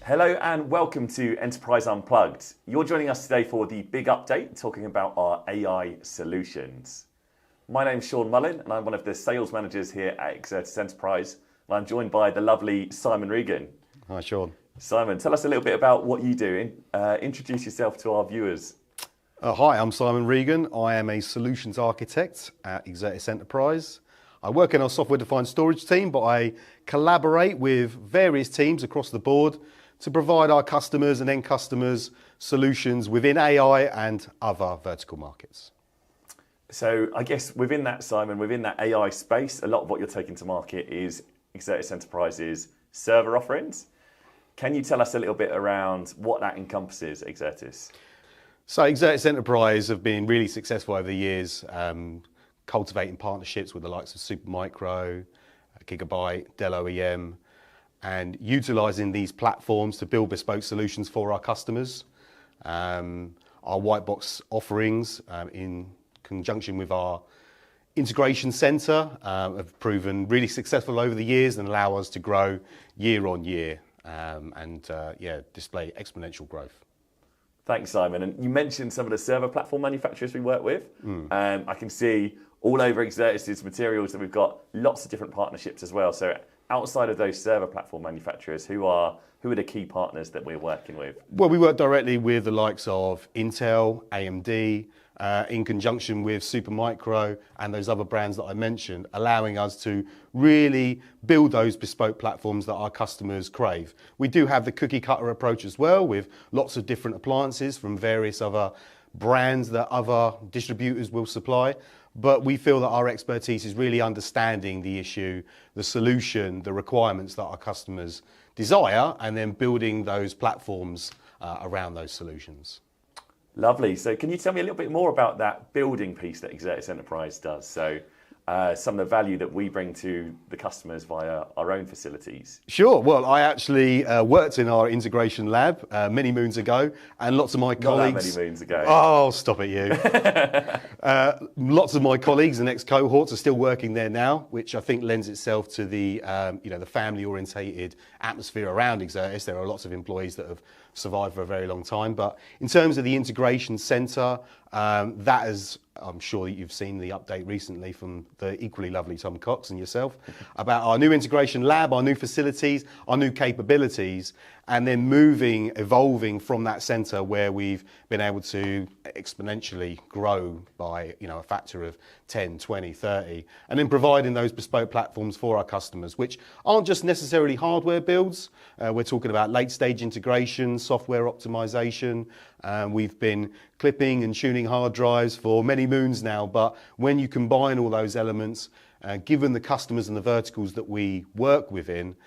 Hello and welcome to Enterprise Unplugged. You're joining us today for the big update, talking about our AI solutions. My name's Sean Mullin and I'm one of the sales managers here at Exertis Enterprise. And I'm joined by the lovely Simon Regan. Hi, Sean. Simon, tell us a little bit about what you do. Introduce yourself to our viewers. Hi, I'm Simon Regan. I am a solutions architect at Exertis Enterprise. I work in our software-defined storage team, but I collaborate with various teams across the board to provide our customers and end customers solutions within AI and other vertical markets. So I guess within that, Simon, within that AI space, a lot of what you're taking to market is Exertis Enterprise's server offerings. Can you tell us a little bit around what that encompasses, Exertis? So Exertis Enterprise have been really successful over the years, cultivating partnerships with the likes of Supermicro, Gigabyte, Dell OEM, and utilising these platforms to build bespoke solutions for our customers. Our Whitebox offerings, in conjunction with our integration centre, have proven really successful over the years and allow us to grow year on year and display exponential growth. Thanks, Simon. And you mentioned some of the server platform manufacturers we work with. I can see all over Exertis' materials that we've got lots of different partnerships as well. So outside of those server platform manufacturers, who are the key partners that we're working with? Well, we work directly with the likes of Intel, AMD, in conjunction with Supermicro and those other brands that I mentioned, allowing us to really build those bespoke platforms that our customers crave. We do have the cookie cutter approach as well, with lots of different appliances from various other brands that other distributors will supply. But we feel that our expertise is really understanding the issue, the solution, the requirements that our customers desire, and then building those platforms around those solutions. Lovely. So can you tell me a little bit more about that building piece that Exertis Enterprise does? So some of the value that we bring to the customers via our own facilities. Sure. Well, I actually worked in our integration lab many moons ago, and lots of my colleagues... Not that many moons ago. Oh, stop it, you. Lots of my colleagues and ex-cohorts are still working there now, which I think lends itself to the the family-orientated atmosphere around Exertis. There are lots of employees that have survived for a very long time. But in terms of the integration centre, that is... I'm sure that you've seen the update recently from the equally lovely Tom Cox and yourself about our new integration lab, our new facilities, our new capabilities, and then evolving from that centre where we've been able to exponentially grow by a factor of 10, 20, 30, and then providing those bespoke platforms for our customers, which aren't just necessarily hardware builds. We're talking about late stage integration, software optimization. We've been clipping and tuning hard drives for many moons now, but when you combine all those elements, given the customers and the verticals that we work within,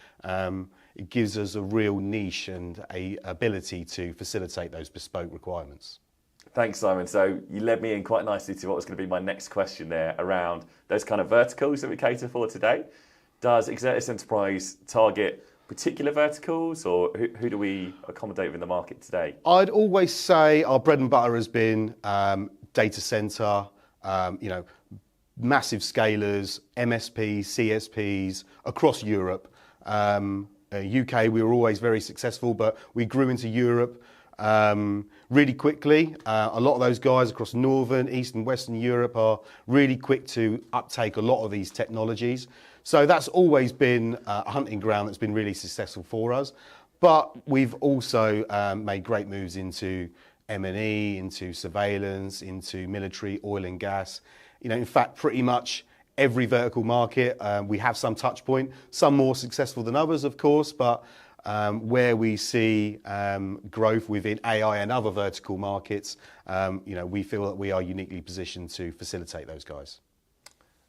it gives us a real niche and a ability to facilitate those bespoke requirements. Thanks, Simon. So you led me in quite nicely to what was going to be my next question there around those kind of verticals that we cater for today. Does Exertis Enterprise target particular verticals, or who do we accommodate within the market today? I'd always say our bread and butter has been data center, massive scalers, MSPs, CSPs across Europe. UK, we were always very successful, but we grew into Europe really quickly. A lot of those guys across Northern, Eastern, Western Europe are really quick to uptake a lot of these technologies. So that's always been a hunting ground that's been really successful for us. But we've also made great moves into M&E, into surveillance, into military, oil and gas. In fact, pretty much every vertical market, we have some touch point, some more successful than others, of course, but where we see growth within AI and other vertical markets, we feel that we are uniquely positioned to facilitate those guys.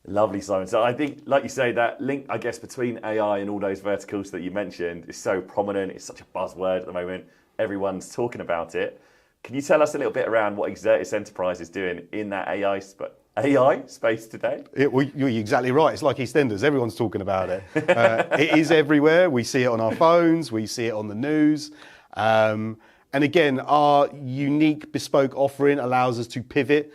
Lovely, Simon. So I think, like you say, that link, I guess, between AI and all those verticals that you mentioned is so prominent. It's such a buzzword at the moment. Everyone's talking about it. Can you tell us a little bit around what Exertis Enterprise is doing in that AI space today? You're exactly right. It's like EastEnders. Everyone's talking about it. It is everywhere. We see it on our phones. We see it on the news. And again, our unique bespoke offering allows us to pivot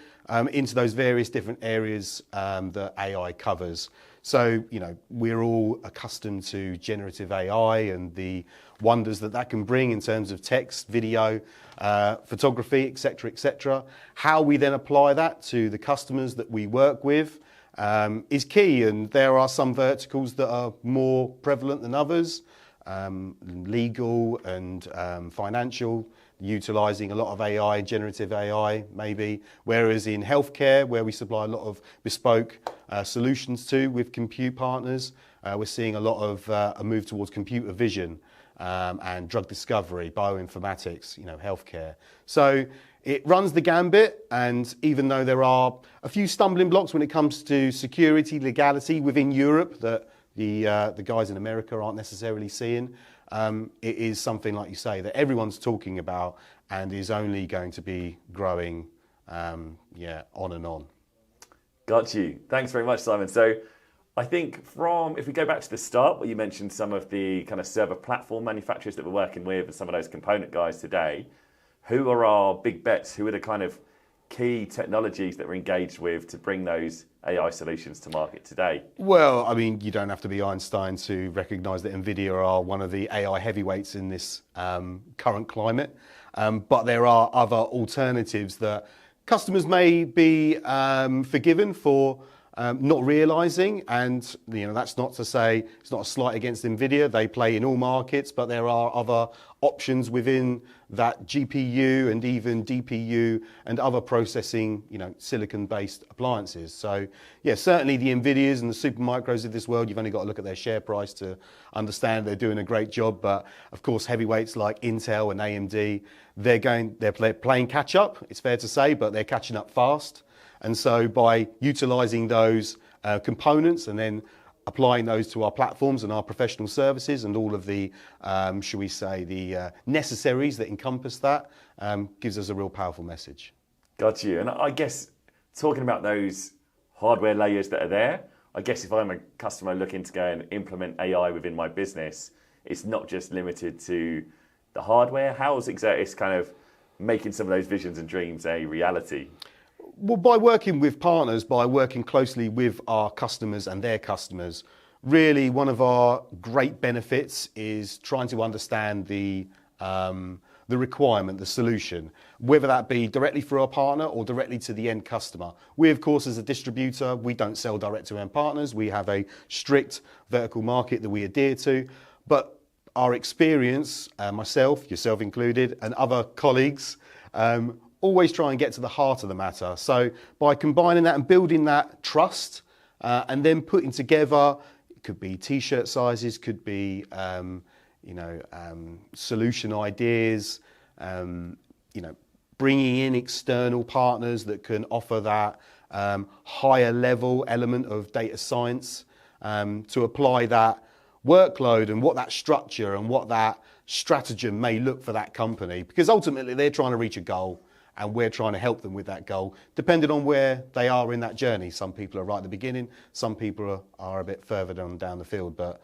into those various different areas that AI covers. So, we're all accustomed to generative AI and the wonders that can bring in terms of text, video, photography, etc. How we then apply that to the customers that we work with is key. And there are some verticals that are more prevalent than others, legal and financial, utilising a lot of AI, generative AI maybe, whereas in healthcare, where we supply a lot of bespoke solutions to with compute partners, we're seeing a lot of a move towards computer vision and drug discovery, bioinformatics, healthcare. So it runs the gambit, and even though there are a few stumbling blocks when it comes to security, legality within Europe that the guys in America aren't necessarily seeing, it is something, like you say, that everyone's talking about and is only going to be growing on and on. Got you. Thanks very much, Simon. So I think if we go back to the start, where you mentioned some of the kind of server platform manufacturers that we're working with and some of those component guys today, who are our big bets? Who are the kind of key technologies that we're engaged with to bring those AI solutions to market today? Well, I mean, you don't have to be Einstein to recognise that NVIDIA are one of the AI heavyweights in this current climate. But there are other alternatives that customers may be forgiven for not realising, and that's not to say it's not a slight against NVIDIA. They play in all markets, but there are other options within that GPU and even DPU and other processing, silicon-based appliances. So, certainly the NVIDIAs and the Supermicros of this world, you've only got to look at their share price to understand they're doing a great job. But of course, heavyweights like Intel and AMD, they're playing catch up. It's fair to say, but they're catching up fast. And so by utilising those components and then applying those to our platforms and our professional services and all of the, shall we say, the necessaries that encompass that, gives us a real powerful message. Got you. And I guess talking about those hardware layers that are there, I guess if I'm a customer looking to go and implement AI within my business, it's not just limited to the hardware. How is Exertis kind of making some of those visions and dreams a reality? Well, by working with partners, by working closely with our customers and their customers, really one of our great benefits is trying to understand the requirement, the solution, whether that be directly for our partner or directly to the end customer. We, of course, as a distributor, we don't sell direct to end partners. We have a strict vertical market that we adhere to. But our experience, myself, yourself included, and other colleagues, always try and get to the heart of the matter. So by combining that and building that trust, and then putting together, it could be t-shirt sizes, could be solution ideas, bringing in external partners that can offer that higher level element of data science to apply that workload and what that structure and what that stratagem may look for that company, because ultimately they're trying to reach a goal and we're trying to help them with that goal, depending on where they are in that journey. Some people are right at the beginning, some people are a bit further down the field, but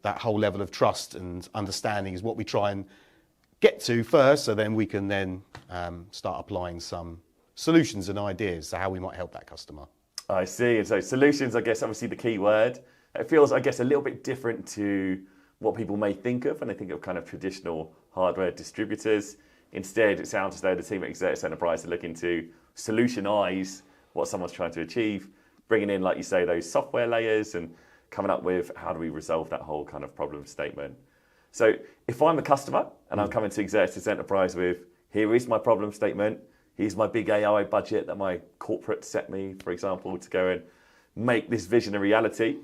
that whole level of trust and understanding is what we try and get to first, so then we can then start applying some solutions and ideas to how we might help that customer. I see. And so solutions, I guess, obviously the key word. It feels, I guess, a little bit different to what people may think of when they think of kind of traditional hardware distributors. Instead, it sounds as though the team at Exertis Enterprise are looking to solutionize what someone's trying to achieve, bringing in, like you say, those software layers and coming up with how do we resolve that whole kind of problem statement. So if I'm a customer and I'm coming to Exertis Enterprise with, here is my problem statement, here's my big AI budget that my corporate set me, for example, to go and make this vision a reality,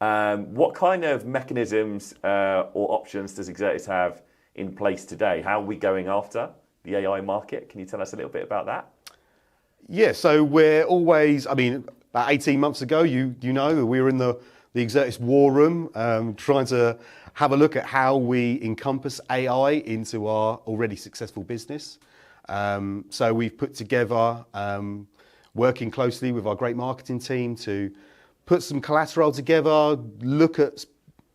what kind of mechanisms or options does Exertis have in place today? How are we going after the AI market? Can you tell us a little bit about that? Yeah, so we're always, about 18 months ago, we were in the Exertis war room trying to have a look at how we encompass AI into our already successful business. So we've put together, working closely with our great marketing team to put some collateral together, look at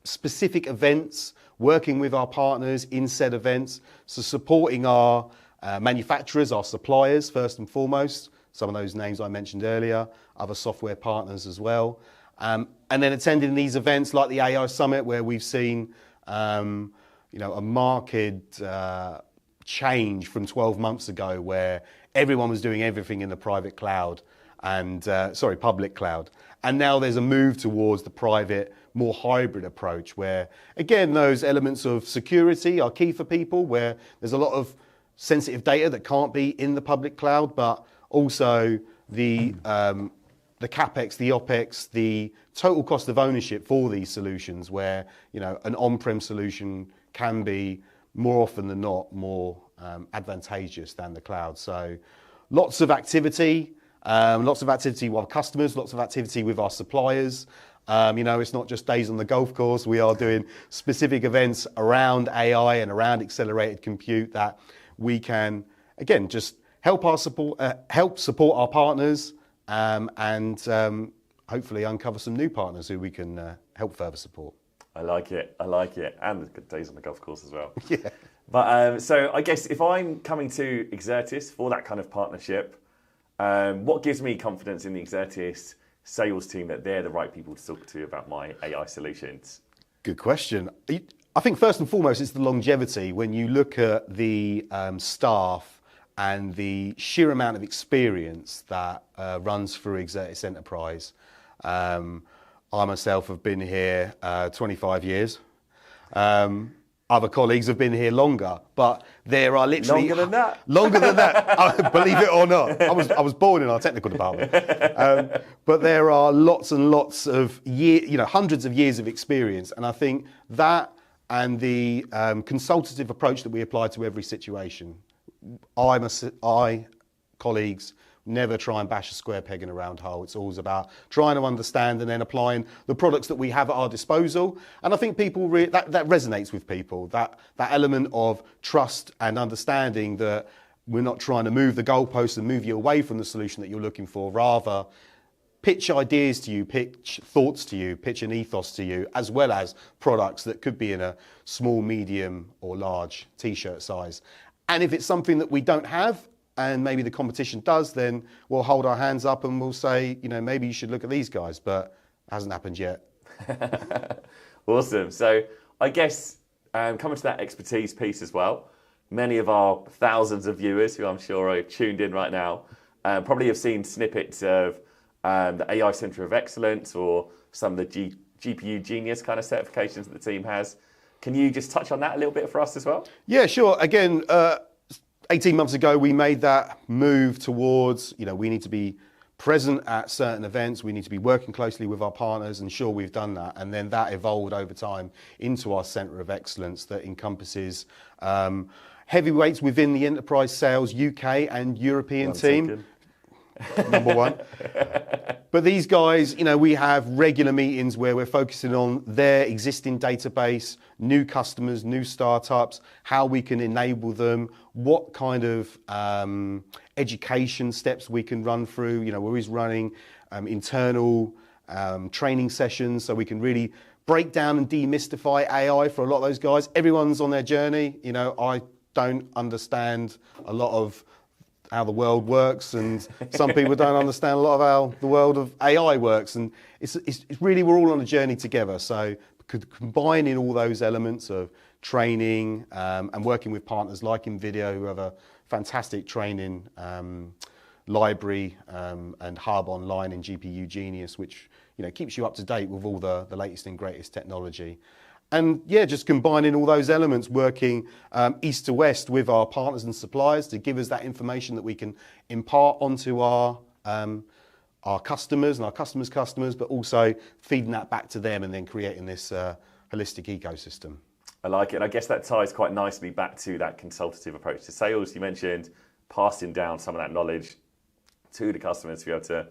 specific events, working with our partners in said events, so supporting our manufacturers, our suppliers first and foremost, some of those names I mentioned earlier, other software partners as well, And then attending these events like the AI Summit, where we've seen a marked change from 12 months ago, where everyone was doing everything in the public cloud, and now there's a move towards the private, more hybrid approach, where again those elements of security are key for people, where there's a lot of sensitive data that can't be in the public cloud, but also the capex, the opex, the total cost of ownership for these solutions, where an on-prem solution can be more often than not more advantageous than the cloud. So lots of activity with our customers, lots of activity with our suppliers. It's not just days on the golf course. We are doing specific events around AI and around accelerated compute that we can, again, just help support our partners, and hopefully uncover some new partners who we can help further support. I like it. And the good days on the golf course as well. Yeah. But so I guess if I'm coming to Exertis for that kind of partnership, what gives me confidence in the Exertis sales team that they're the right people to talk to about my AI solutions? Good question. I think first and foremost, it's the longevity. When you look at the staff and the sheer amount of experience that runs through Exertis Enterprise. I myself have been here 25 years. Other colleagues have been here longer, but there are literally longer than that. Longer than that, believe it or not. I was born in our technical department, but there are lots and lots of hundreds of years of experience, and I think that and the consultative approach that we apply to every situation. Colleagues, never try and bash a square peg in a round hole. It's always about trying to understand and then applying the products that we have at our disposal. And I think people that resonates with people, that element of trust and understanding that we're not trying to move the goalposts and move you away from the solution that you're looking for, rather pitch ideas to you, pitch thoughts to you, pitch an ethos to you, as well as products that could be in a small, medium or large t-shirt size. And if it's something that we don't have, and maybe the competition does, then we'll hold our hands up and we'll say, maybe you should look at these guys, but it hasn't happened yet. Awesome. So I guess coming to that expertise piece as well, many of our thousands of viewers who I'm sure are tuned in right now probably have seen snippets of the AI Centre of Excellence or some of the GPU Genius kind of certifications that the team has. Can you just touch on that a little bit for us as well? Yeah, sure. Again, 18 months ago, we made that move towards, we need to be present at certain events. We need to be working closely with our partners, and sure, we've done that. And then that evolved over time into our Centre of Excellence that encompasses heavyweights within the enterprise sales UK and European team. Number one. But these guys, we have regular meetings where we're focusing on their existing database, new customers, new startups, how we can enable them, what kind of education steps we can run through. We're always running internal training sessions so we can really break down and demystify AI for a lot of those guys. Everyone's on their journey. I don't understand a lot of how the world works, and some people don't understand a lot of how the world of AI works, and it's really, we're all on a journey together. So combining all those elements of training and working with partners like NVIDIA, who have a fantastic training library and hub online in GPU Genius, which keeps you up to date with all the latest and greatest technology. And yeah, just combining all those elements, working east to west with our partners and suppliers to give us that information that we can impart onto our customers and our customers' customers, but also feeding that back to them and then creating this holistic ecosystem. I like it. And I guess that ties quite nicely back to that consultative approach to sales. You mentioned passing down some of that knowledge to the customers to be able to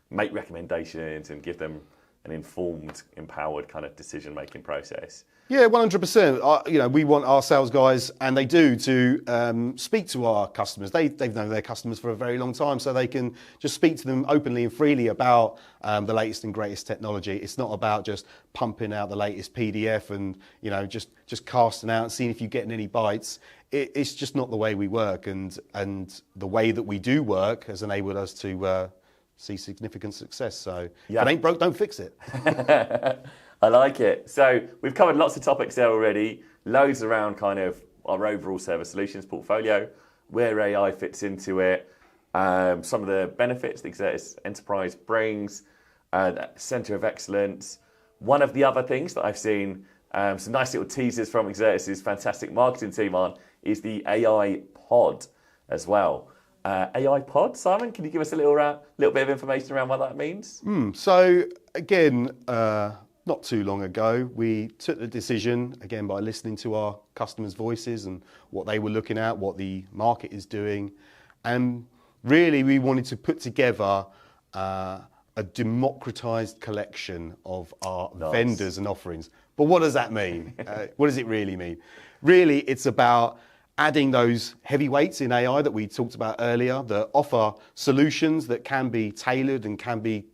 make recommendations and give them an informed, empowered kind of decision-making process. Yeah, 100%. We want our sales guys, and they do, to speak to our customers. They've known their customers for a very long time, so they can just speak to them openly and freely about the latest and greatest technology. It's not about just pumping out the latest PDF and just casting out and seeing if you're getting any bites. It's just not the way we work, and the way that we do work has enabled us to see significant success. So Yeah. if it ain't broke, don't fix it. I like it. So we've covered lots of topics there already, loads around kind of our overall service solutions portfolio, where AI fits into it, some of the benefits the Exertis Enterprise brings, Centre of Excellence. One of the other things that I've seen some nice little teasers from Exertis' fantastic marketing team on is the AI pod as well. AI pod, Simon, can you give us a little bit of information around what that means? So again, not too long ago, we took the decision, again, by listening to our customers' voices and what they were looking at, what the market is doing. And really, we wanted to put together a democratized collection of our vendors and offerings. But what does that mean? What does it really mean? Really, it's about adding those heavyweights in AI that we talked about earlier that offer solutions that can be tailored and can be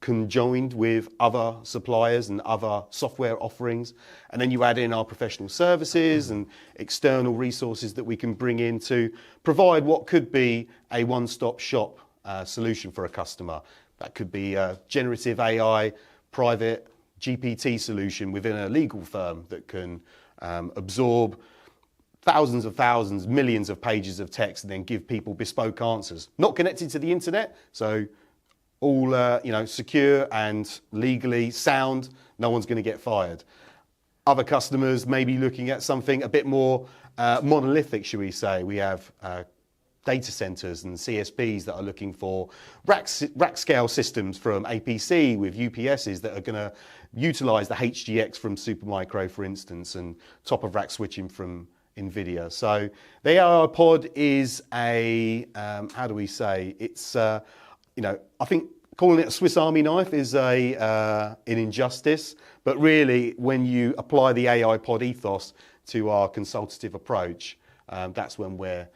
conjoined with other suppliers and other software offerings. And then you add in our professional services and external resources that we can bring in to provide what could be a one-stop shop solution for a customer. That could be a generative AI private GPT solution within a legal firm that can absorb thousands, millions of pages of text and then give people bespoke answers. Not connected to the internet, so all secure and legally sound. No one's going to get fired. Other customers may be looking at something a bit more monolithic, should we say. We have data centers and CSPs that are looking for rack scale systems from APC with UPSs that are going to utilize the HGX from Supermicro, for instance, and top of rack switching from NVIDIA. So the AI pod is it's I think calling it a Swiss Army knife is an injustice, but really when you apply the AI pod ethos to our consultative approach, that's when we're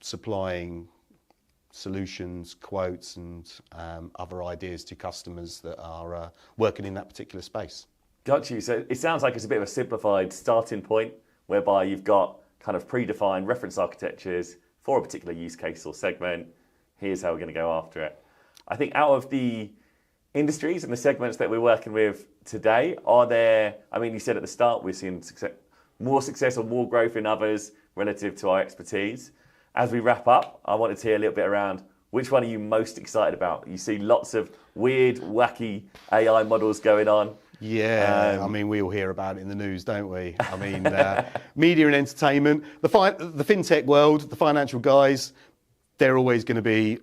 supplying solutions, quotes, and other ideas to customers that are working in that particular space. Got you. So it sounds like it's a bit of a simplified starting point whereby you've got kind of predefined reference architectures for a particular use case or segment. Here's how we're going to go after it. I think out of the industries and the segments that we're working with today, you said at the start we're seeing more success or more growth in others relative to our expertise. As we wrap up, I wanted to hear a little bit around which one are you most excited about? You see lots of weird, wacky AI models going on. Yeah, we all hear about it in the news, don't we? Media and entertainment, the fintech world, the financial guys, they're always going to be,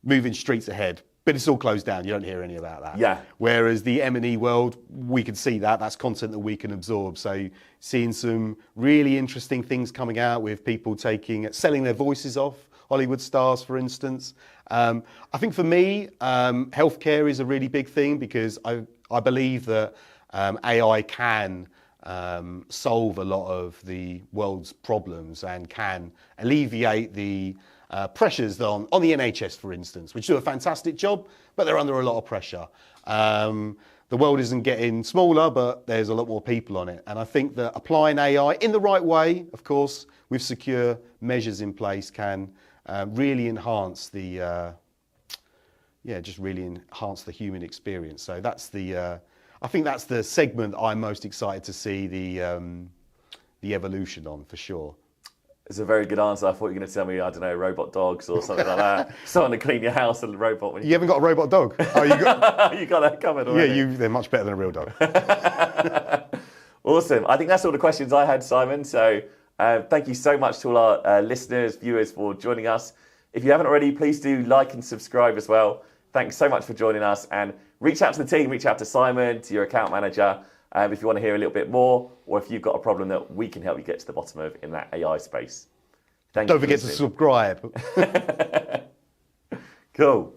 moving streets ahead. But it's all closed down. You don't hear any about that. Yeah. Whereas the M&E world, we can see that. That's content that we can absorb. So seeing some really interesting things coming out with people selling their voices off, Hollywood stars, for instance. I think for me, healthcare is a really big thing because I believe that AI can solve a lot of the world's problems and can alleviate the pressures on the NHS, for instance, which do a fantastic job, but they're under a lot of pressure. The world isn't getting smaller, but there's a lot more people on it. And I think that applying AI in the right way, of course, with secure measures in place can really enhance the human experience. So that's I think that's the segment I'm most excited to see the evolution on, for sure. It's a very good answer. I thought you were going to tell me, robot dogs or something like that. Someone to clean your house and a robot. You haven't got a robot dog? Oh, you got that covered already. Yeah, they're much better than a real dog. Awesome. I think that's all the questions I had, Simon. So thank you so much to all our listeners, viewers for joining us. If you haven't already, please do like and subscribe as well. Thanks so much for joining us, and reach out to the team, reach out to Simon, to your account manager, if you want to hear a little bit more, or if you've got a problem that we can help you get to the bottom of in that AI space. Don't forget to subscribe. Cool.